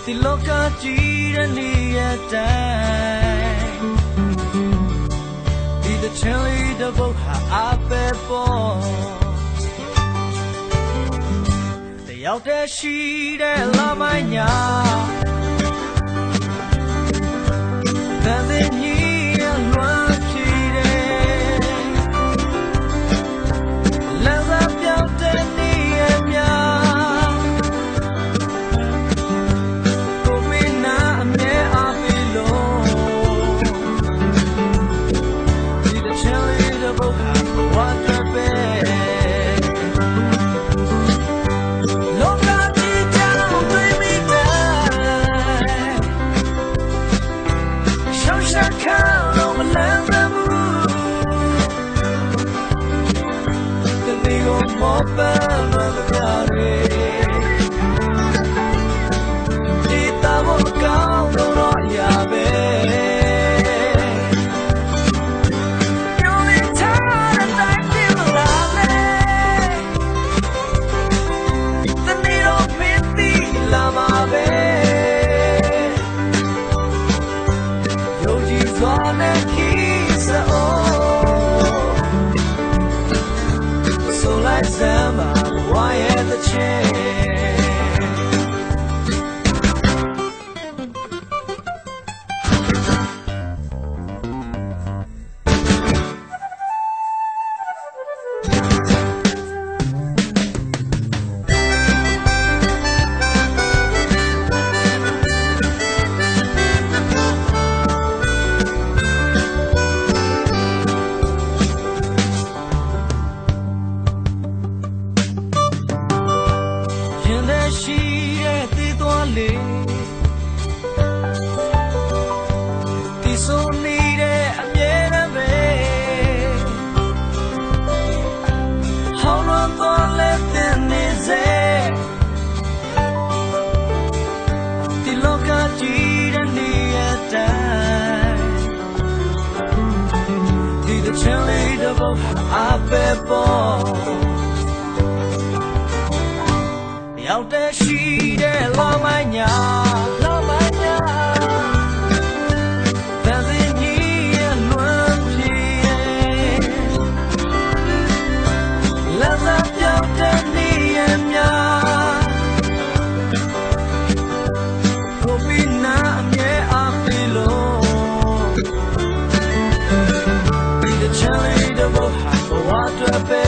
ဒီလောကကြီးတဲ့နေရာတိုင်းဒီတဲ့ချင်လေးတဲ့ဘုဟာအပဲပေါ်တယောက်တည်းရှိတဲ့လာမညာတန်တဲ့ညီလွမ်းဖြီးတယ်လမ်းစာပြောင်းတဲ့နေရာများရောက်တဲ့ရှိတဲ့လာမညာလမ်းစင်ကြီးလွမ်းဖြီးလမ်းစာပြောင်းတဲ့နေရာများကိုပြီးနာအမြဲအားပေးလို့ဒီတဲ့ချမ်းလေးတဲ့ဘဝအတွက်ပဲ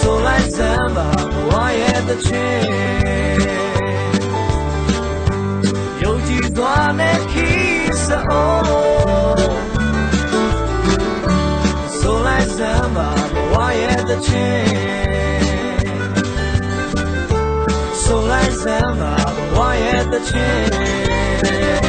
So let's Samba, why at the chain? Yoji Dwane Kisa, oh. So like Samba, why at the chain? So like Samba, why at the chain?